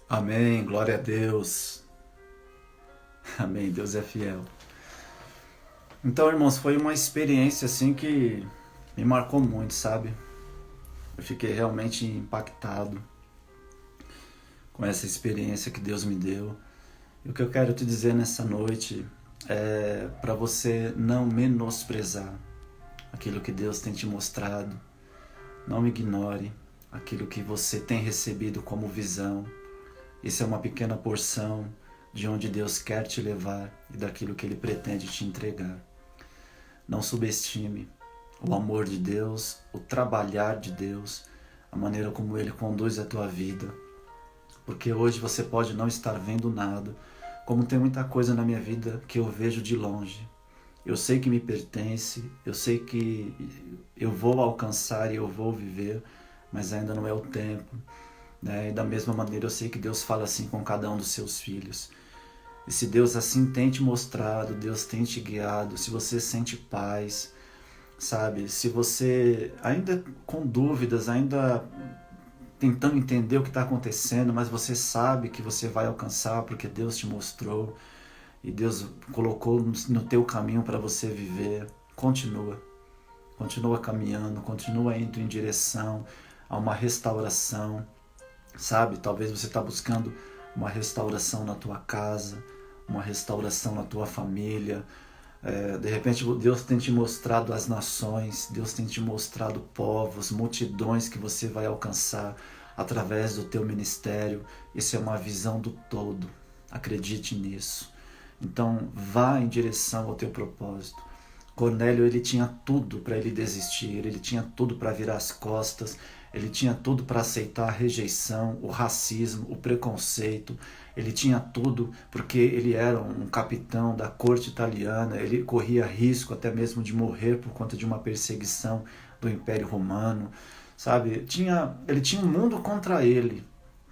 Amém, glória a Deus. Amém, Deus é fiel. Então, irmãos, foi uma experiência assim que me marcou muito, sabe? Eu fiquei realmente impactado com essa experiência que Deus me deu. E o que eu quero te dizer nessa noite é para você não menosprezar aquilo que Deus tem te mostrado. Não ignore aquilo que você tem recebido como visão. Isso é uma pequena porção de onde Deus quer te levar e daquilo que Ele pretende te entregar. Não subestime o amor de Deus, o trabalhar de Deus, a maneira como Ele conduz a tua vida. Porque hoje você pode não estar vendo nada, como tem muita coisa na minha vida que eu vejo de longe. Eu sei que me pertence, eu sei que eu vou alcançar e eu vou viver, mas ainda não é o tempo. E da mesma maneira eu sei que Deus fala assim com cada um dos seus filhos. E se Deus assim tem te mostrado, Deus tem te guiado, se você sente paz, sabe? Se você ainda com dúvidas, ainda tentando entender o que está acontecendo, mas você sabe que você vai alcançar porque Deus te mostrou e Deus colocou no teu caminho para você viver, continua. Continua caminhando, continua indo em direção a uma restauração, sabe? Talvez você está buscando uma restauração na tua casa, uma restauração na tua família. De repente Deus tem te mostrado as nações, Deus tem te mostrado povos, multidões que você vai alcançar através do teu ministério. Isso é uma visão do todo, acredite nisso. Então vá em direção ao teu propósito. Cornélio, ele tinha tudo para ele desistir, ele tinha tudo para virar as costas, ele tinha tudo para aceitar a rejeição, o racismo, o preconceito. Ele tinha tudo porque ele era um capitão da corte italiana, ele corria risco até mesmo de morrer por conta de uma perseguição do Império Romano, sabe? Ele tinha um mundo contra ele,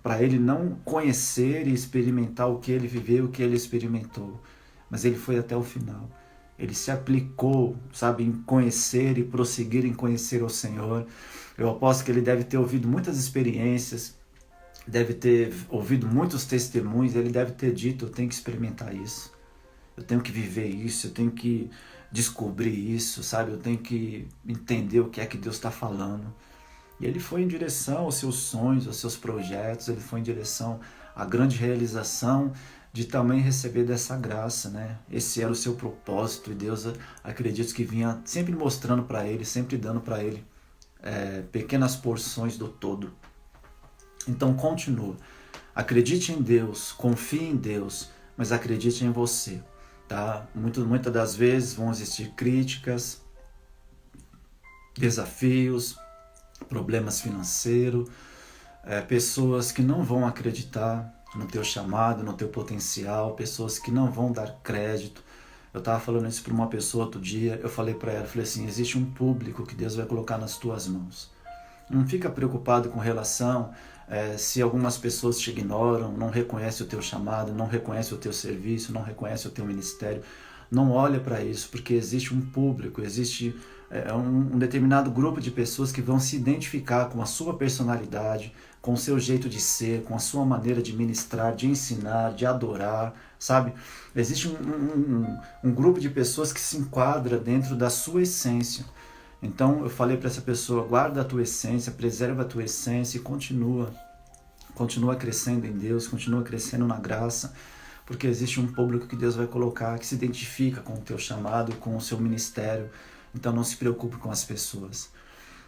para ele não conhecer e experimentar o que ele viveu, o que ele experimentou. Mas ele foi até o final. Ele se aplicou, sabe, em conhecer e prosseguir em conhecer o Senhor. Eu aposto que ele deve ter ouvido muitas experiências, deve ter ouvido muitos testemunhos, ele deve ter dito, eu tenho que experimentar isso, eu tenho que viver isso, eu tenho que descobrir isso, sabe, eu tenho que entender o que é que Deus está falando. E ele foi em direção aos seus sonhos, aos seus projetos, ele foi em direção à grande realização de também receber dessa graça, né? Esse era o seu propósito e Deus, acredito que vinha sempre mostrando para ele, sempre dando para ele pequenas porções do todo. Então continua, acredite em Deus, confie em Deus, mas acredite em você, tá? Muitas das vezes vão existir críticas, desafios, problemas financeiros, pessoas que não vão acreditar no teu chamado, no teu potencial, pessoas que não vão dar crédito. Eu estava falando isso para uma pessoa outro dia, eu falei para ela, falei assim, existe um público que Deus vai colocar nas tuas mãos. Não fica preocupado com relação se algumas pessoas te ignoram, não reconhecem o teu chamado, não reconhecem o teu serviço, não reconhecem o teu ministério. Não olha para isso, porque existe um público, existe um determinado grupo de pessoas que vão se identificar com a sua personalidade, com o seu jeito de ser, com a sua maneira de ministrar, de ensinar, de adorar, sabe? Existe um grupo de pessoas que se enquadra dentro da sua essência. Então eu falei para essa pessoa, guarda a tua essência, preserva a tua essência e continua crescendo em Deus, continua crescendo na graça, porque existe um público que Deus vai colocar, que se identifica com o teu chamado, com o seu ministério. Então não se preocupe com as pessoas.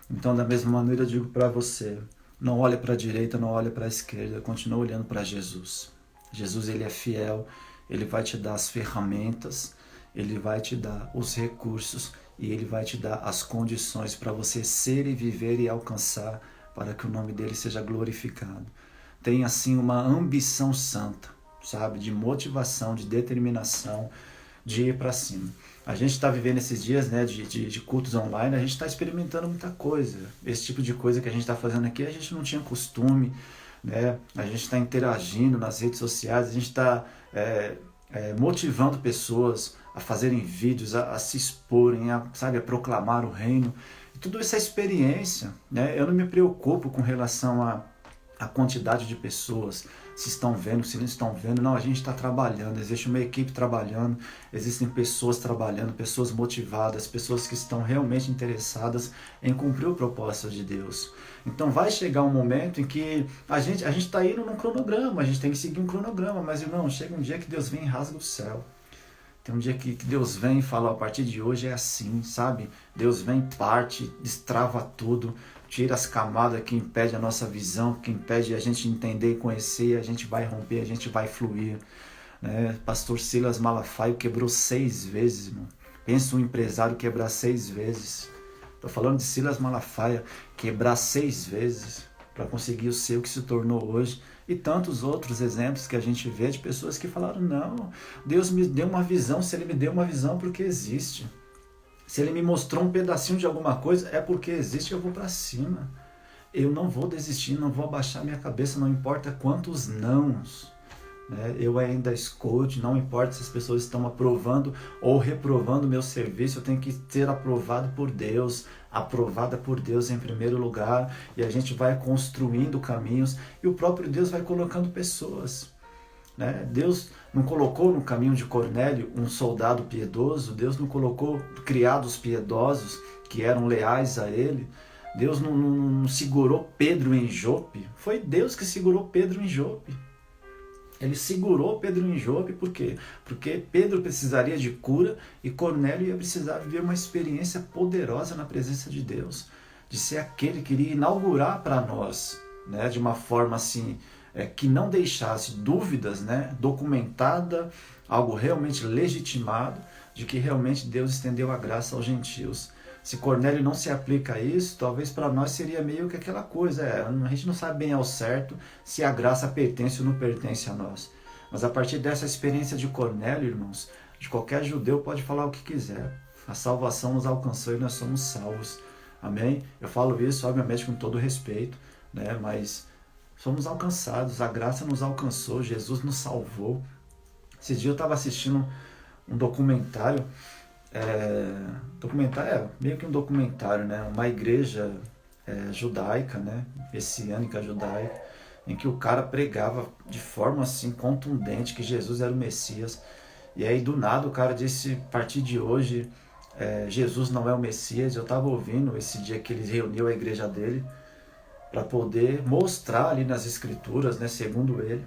Então da mesma maneira eu digo para você, não olhe para a direita, não olhe para a esquerda, continue olhando para Jesus. Jesus, ele é fiel, ele vai te dar as ferramentas, ele vai te dar os recursos e ele vai te dar as condições para você ser e viver e alcançar, para que o nome dele seja glorificado. Tenha assim uma ambição santa, sabe, de motivação, de determinação, de ir para cima. A gente está vivendo esses dias, né, de cultos online, a gente está experimentando muita coisa. Esse tipo de coisa que a gente está fazendo aqui, a gente não tinha costume, né? A gente está interagindo nas redes sociais, a gente está motivando pessoas a fazerem vídeos, a se exporem, a proclamar o reino. E tudo isso é experiência, né? Eu não me preocupo com relação a a quantidade de pessoas, se estão vendo, se não estão vendo. Não, a gente está trabalhando, existe uma equipe trabalhando, existem pessoas trabalhando, pessoas motivadas, pessoas que estão realmente interessadas em cumprir o propósito de Deus. Então vai chegar um momento em que a gente está indo num cronograma, a gente tem que seguir um cronograma, mas irmão, chega um dia que Deus vem e rasga o céu. Tem um dia que Deus vem e fala, a partir de hoje é assim, sabe? Deus vem, parte, destrava tudo, tira as camadas que impedem a nossa visão, que impede a gente entender e conhecer, a gente vai romper, a gente vai fluir. Né? Pastor Silas Malafaia quebrou 6 vezes, irmão. Pensa um empresário quebrar 6 vezes. Estou falando de Silas Malafaia quebrar 6 vezes para conseguir ser o que se tornou hoje. E tantos outros exemplos que a gente vê de pessoas que falaram, não, Deus me deu uma visão, se Ele me deu uma visão porque existe. Se Ele me mostrou um pedacinho de alguma coisa, é porque existe, eu vou para cima. Eu não vou desistir, não vou abaixar minha cabeça, não importa quantos nãos. Né? Eu ainda escuto, não importa se as pessoas estão aprovando ou reprovando o meu serviço, eu tenho que ser aprovado por Deus, aprovada por Deus em primeiro lugar, e a gente vai construindo caminhos, e o próprio Deus vai colocando pessoas. Né? Deus não colocou no caminho de Cornélio um soldado piedoso, Deus não colocou criados piedosos que eram leais a ele, Deus não segurou Pedro em Jope, foi Deus que segurou Pedro em Jope. Ele segurou Pedro em Jope, por quê? Porque Pedro precisaria de cura e Cornélio ia precisar viver uma experiência poderosa na presença de Deus, de ser aquele que iria inaugurar para nós, né, de uma forma assim, que não deixasse dúvidas, né, documentada, algo realmente legitimado, de que realmente Deus estendeu a graça aos gentios. Se Cornélio não se aplica a isso, talvez para nós seria meio que aquela coisa, a gente não sabe bem ao certo se a graça pertence ou não pertence a nós. Mas a partir dessa experiência de Cornélio, irmãos, de qualquer judeu pode falar o que quiser. A salvação nos alcançou e nós somos salvos. Amém? Eu falo isso, obviamente, com todo respeito, né? Mas somos alcançados, a graça nos alcançou, Jesus nos salvou. Esse dia eu estava assistindo um documentário, meio que um documentário, né? Uma igreja judaica, né? Messiânica judaica, em que o cara pregava de forma assim contundente que Jesus era o Messias, e aí do nada o cara disse, a partir de hoje Jesus não é o Messias. Eu estava ouvindo esse dia que ele reuniu a igreja dele para poder mostrar ali nas escrituras, né, segundo ele,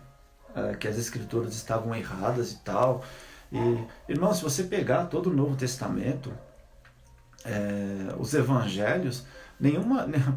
que as escrituras estavam erradas e tal. E, irmão, se você pegar todo o Novo Testamento, os evangelhos,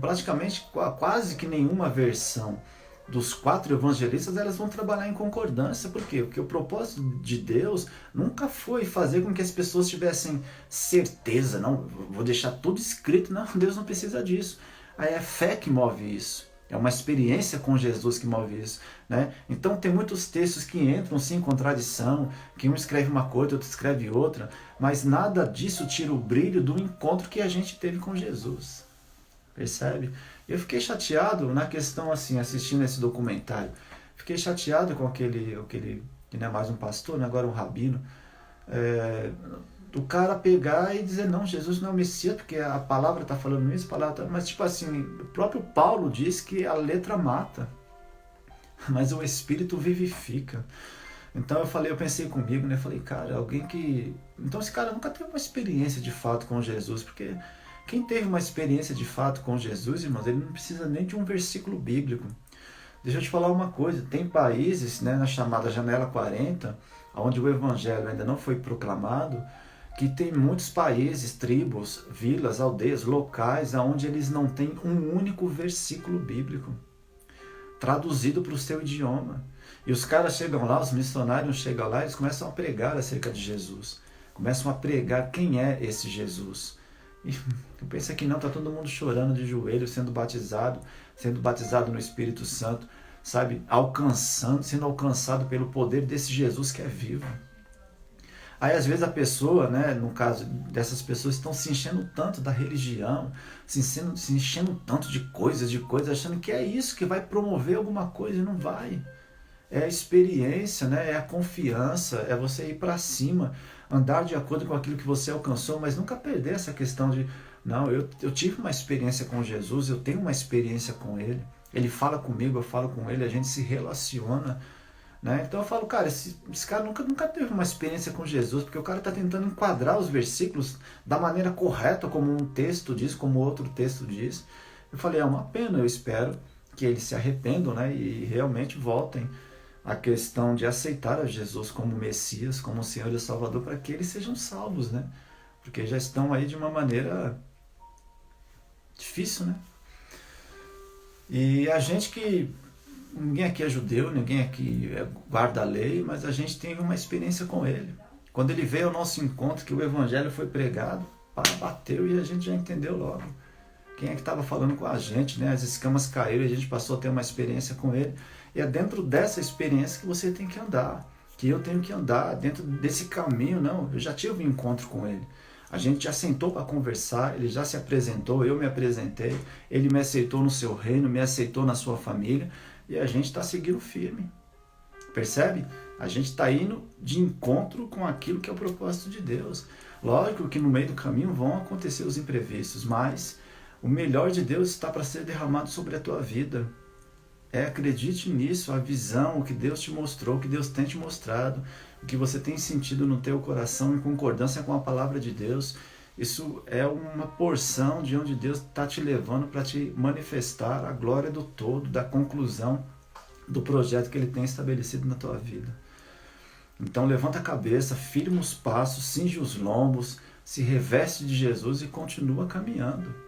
praticamente quase que nenhuma versão dos 4 evangelistas, elas vão trabalhar em concordância. Por quê? Porque o propósito de Deus nunca foi fazer com que as pessoas tivessem certeza, não, vou deixar tudo escrito. Não, Deus não precisa disso. Aí é fé que move isso. É uma experiência com Jesus que move isso, né? Então tem muitos textos que entram sim em contradição, que um escreve uma coisa, outro escreve outra, mas nada disso tira o brilho do encontro que a gente teve com Jesus. Percebe? Eu fiquei chateado na questão assim, assistindo esse documentário. Fiquei chateado com aquele que não é mais um pastor, né? Agora um rabino. Do cara pegar e dizer, não, Jesus não é o Messias, porque a palavra está falando isso, mas tipo assim, o próprio Paulo diz que a letra mata, mas o Espírito vivifica. Então eu pensei comigo, né? Falei, cara, então esse cara nunca teve uma experiência de fato com Jesus, porque quem teve uma experiência de fato com Jesus, irmãos, ele não precisa nem de um versículo bíblico. Deixa eu te falar uma coisa, tem países, né, na chamada Janela 40, onde o Evangelho ainda não foi proclamado, que tem muitos países, tribos, vilas, aldeias, locais, onde eles não têm um único versículo bíblico traduzido para o seu idioma. E os caras chegam lá, os missionários chegam lá, eles começam a pregar acerca de Jesus. Começam a pregar quem é esse Jesus. E eu penso que não, está todo mundo chorando de joelho, sendo batizado no Espírito Santo, sabe? Sendo alcançado pelo poder desse Jesus que é vivo. Aí às vezes a pessoa, né, no caso dessas pessoas, estão se enchendo tanto da religião, se enchendo tanto de coisas, achando que é isso que vai promover alguma coisa, e não vai. É a experiência, né, é a confiança, é você ir para cima, andar de acordo com aquilo que você alcançou, mas nunca perder essa questão de, não, eu tive uma experiência com Jesus, eu tenho uma experiência com Ele, Ele fala comigo, eu falo com ele, a gente se relaciona, né? Então eu falo, cara, esse cara nunca teve uma experiência com Jesus, porque o cara está tentando enquadrar os versículos da maneira correta, como um texto diz, como outro texto diz. Eu falei, é uma pena, eu espero que eles se arrependam, né? E realmente voltem à questão de aceitar a Jesus como Messias, como Senhor e Salvador, para que eles sejam salvos, né? Porque já estão aí de uma maneira difícil, né? E a gente que... Ninguém aqui é judeu, ninguém aqui guarda a lei, mas a gente tem uma experiência com ele. Quando ele veio ao nosso encontro, que o evangelho foi pregado, bateu e a gente já entendeu logo quem é que estava falando com a gente, né? As escamas caíram e a gente passou a ter uma experiência com ele. E é dentro dessa experiência que você tem que andar, que eu tenho que andar, dentro desse caminho. Não, eu já tive um encontro com ele. A gente já sentou para conversar, ele já se apresentou, eu me apresentei, ele me aceitou no seu reino, me aceitou na sua família, e a gente está seguindo firme. Percebe? A gente está indo de encontro com aquilo que é o propósito de Deus. Lógico que no meio do caminho vão acontecer os imprevistos, mas o melhor de Deus está para ser derramado sobre a tua vida. Acredite nisso, a visão, o que Deus te mostrou, o que Deus tem te mostrado, o que você tem sentido no teu coração em concordância com a palavra de Deus. Isso é uma porção de onde Deus está te levando para te manifestar a glória do todo, da conclusão do projeto que Ele tem estabelecido na tua vida. Então levanta a cabeça, firma os passos, cinge os lombos, se reveste de Jesus e continua caminhando.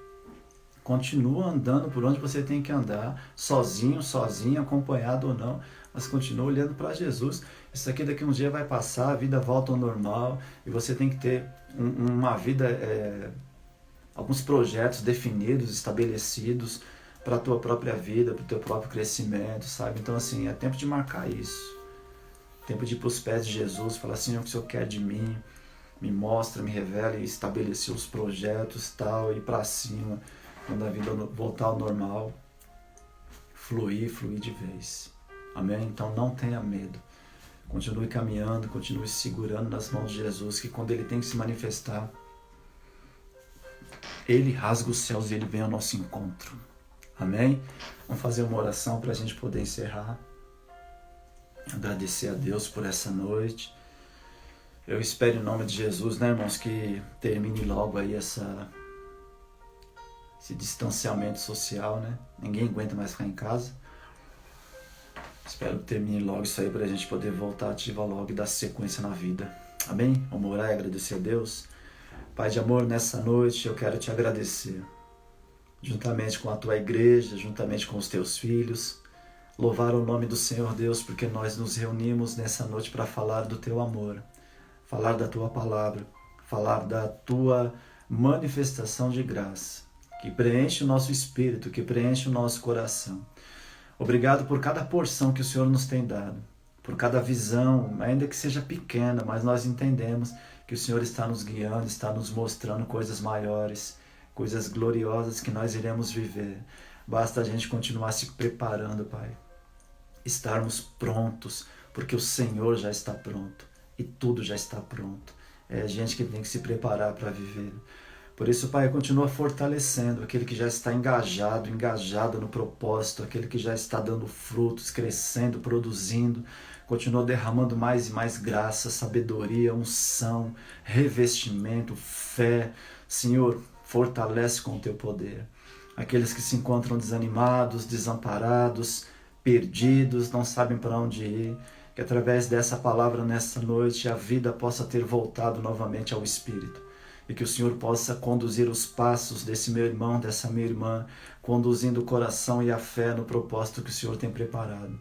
Continua andando por onde você tem que andar, sozinho, sozinha, acompanhado ou não, mas continua olhando para Jesus. Isso aqui daqui a um dia vai passar, a vida volta ao normal e você tem que ter uma vida, alguns projetos definidos, estabelecidos para a tua própria vida, para o teu próprio crescimento, sabe? Então assim, é tempo de marcar isso. Tempo de ir para os pés de Jesus, falar assim, o que o Senhor quer de mim, me mostra, me revela e estabelecer os projetos, tal, ir para cima. Quando a vida voltar ao normal, fluir de vez. Amém? Então não tenha medo. Continue caminhando, continue se segurando nas mãos de Jesus, que quando Ele tem que se manifestar, Ele rasga os céus e Ele vem ao nosso encontro. Amém? Vamos fazer uma oração para a gente poder encerrar. Agradecer a Deus por essa noite. Eu espero em nome de Jesus, né, irmãos, que termine logo aí esse distanciamento social, né? Ninguém aguenta mais ficar em casa. Espero que termine logo isso aí para a gente poder voltar ativa logo e dar sequência na vida. Amém? Vamos orar e agradecer a Deus. Pai de amor, nessa noite eu quero te agradecer. Juntamente com a tua igreja, juntamente com os teus filhos. Louvar o nome do Senhor Deus, porque nós nos reunimos nessa noite para falar do teu amor. Falar da tua palavra. Falar da tua manifestação de graça. Que preenche o nosso espírito, que preenche o nosso coração. Obrigado por cada porção que o Senhor nos tem dado, por cada visão, ainda que seja pequena, mas nós entendemos que o Senhor está nos guiando, está nos mostrando coisas maiores, coisas gloriosas que nós iremos viver. Basta a gente continuar se preparando, Pai. Estarmos prontos, porque o Senhor já está pronto e tudo já está pronto. É a gente que tem que se preparar para viver. Por isso, Pai, continua fortalecendo aquele que já está engajado no propósito, aquele que já está dando frutos, crescendo, produzindo. Continua derramando mais e mais graça, sabedoria, unção, revestimento, fé. Senhor, fortalece com o teu poder. Aqueles que se encontram desanimados, desamparados, perdidos, não sabem para onde ir. Que através dessa palavra nessa noite a vida possa ter voltado novamente ao Espírito. E que o Senhor possa conduzir os passos desse meu irmão, dessa minha irmã, conduzindo o coração e a fé no propósito que o Senhor tem preparado.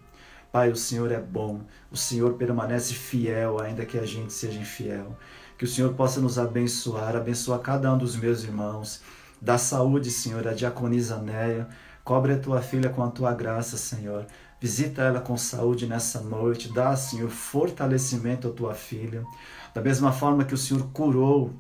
Pai, o Senhor é bom, o Senhor permanece fiel, ainda que a gente seja infiel. Que o Senhor possa nos abençoar, abençoa cada um dos meus irmãos. Dá saúde, Senhor, a diaconisa Néia. Cobre a tua filha com a tua graça, Senhor. Visita ela com saúde nessa noite. Dá, Senhor, fortalecimento à tua filha. Da mesma forma que o Senhor curou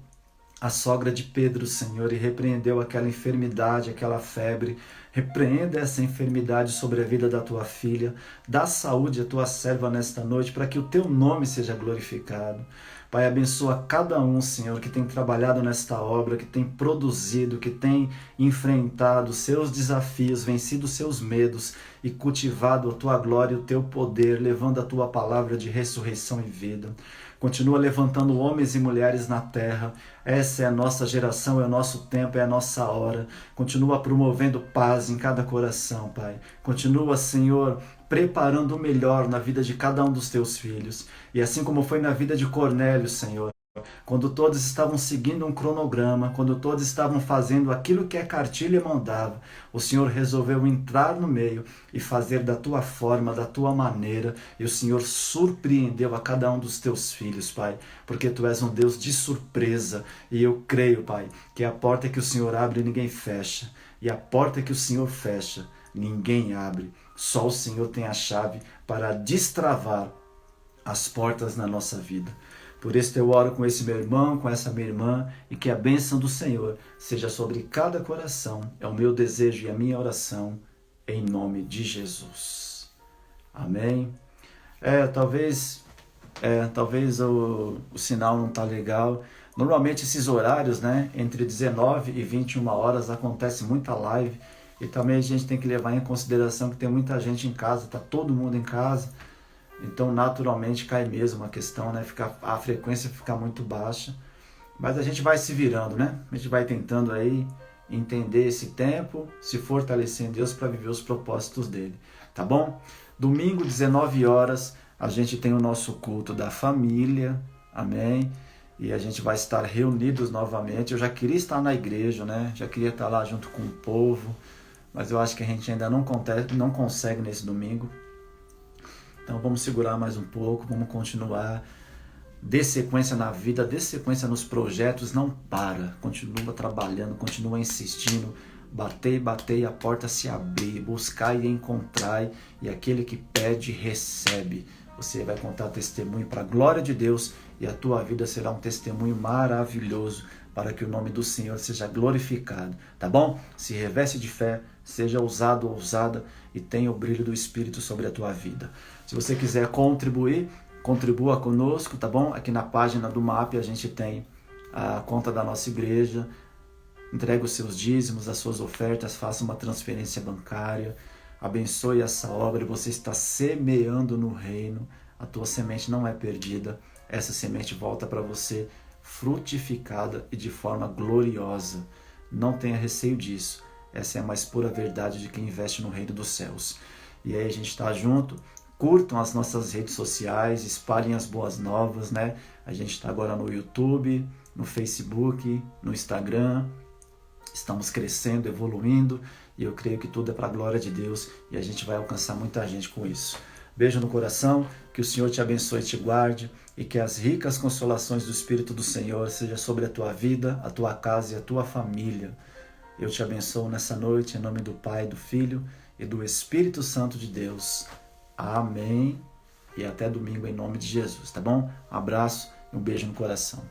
a sogra de Pedro, Senhor, e repreendeu aquela enfermidade, aquela febre. Repreenda essa enfermidade sobre a vida da tua filha, dá saúde à tua serva nesta noite, para que o teu nome seja glorificado. Pai, abençoa cada um, Senhor, que tem trabalhado nesta obra, que tem produzido, que tem enfrentado seus desafios, vencido seus medos e cultivado a tua glória e o teu poder, levando a tua palavra de ressurreição e vida. Continua levantando homens e mulheres na terra. Essa é a nossa geração, é o nosso tempo, é a nossa hora. Continua promovendo paz em cada coração, Pai. Continua, Senhor, preparando o melhor na vida de cada um dos teus filhos. E assim como foi na vida de Cornélio, Senhor, quando todos estavam seguindo um cronograma, quando todos estavam fazendo aquilo que a cartilha mandava, o Senhor resolveu entrar no meio e fazer da tua forma, da tua maneira, e o Senhor surpreendeu a cada um dos teus filhos, Pai, porque tu és um Deus de surpresa, e eu creio, Pai, que a porta que o Senhor abre ninguém fecha, e a porta que o Senhor fecha ninguém abre. Só o Senhor tem a chave para destravar as portas na nossa vida. Por isso eu oro com esse meu irmão, com essa minha irmã, e que a bênção do Senhor seja sobre cada coração. É o meu desejo e a minha oração, em nome de Jesus. Amém? Talvez o sinal não está legal. Normalmente esses horários, né, entre 19 e 21 horas, acontece muita live. E também a gente tem que levar em consideração que tem muita gente em casa, está todo mundo em casa. Então, naturalmente, cai mesmo a questão, né? A frequência fica muito baixa. Mas a gente vai se virando, né? A gente vai tentando aí entender esse tempo, se fortalecer em Deus para viver os propósitos dele. Tá bom? Domingo, 19 horas, a gente tem o nosso culto da família. Amém? E a gente vai estar reunidos novamente. Eu já queria estar na igreja, né? Já queria estar lá junto com o povo. Mas eu acho que a gente ainda não consegue nesse domingo. Então vamos segurar mais um pouco, vamos continuar, dê sequência na vida, dê sequência nos projetos, não para, continua trabalhando, continua insistindo, batei, a porta se abrir, buscai e encontrai, e aquele que pede, recebe. Você vai contar testemunho para a glória de Deus e a tua vida será um testemunho maravilhoso para que o nome do Senhor seja glorificado, tá bom? Se reveste de fé, seja ousado ou ousada e tenha o brilho do Espírito sobre a tua vida. Se você quiser contribuir, contribua conosco, tá bom? Aqui na página do MAP a gente tem a conta da nossa igreja. Entregue os seus dízimos, as suas ofertas, faça uma transferência bancária. Abençoe essa obra, você está semeando no reino. A tua semente não é perdida. Essa semente volta para você frutificada e de forma gloriosa. Não tenha receio disso. Essa é a mais pura verdade de quem investe no reino dos céus. E aí a gente está junto. Curtam as nossas redes sociais, espalhem as boas novas, né? A gente está agora no YouTube, no Facebook, no Instagram. Estamos crescendo, evoluindo e eu creio que tudo é para a glória de Deus e a gente vai alcançar muita gente com isso. Beijo no coração, que o Senhor te abençoe e te guarde e que as ricas consolações do Espírito do Senhor sejam sobre a tua vida, a tua casa e a tua família. Eu te abençoo nessa noite em nome do Pai, do Filho e do Espírito Santo de Deus. Amém. E até domingo em nome de Jesus, tá bom? Um abraço e um beijo no coração.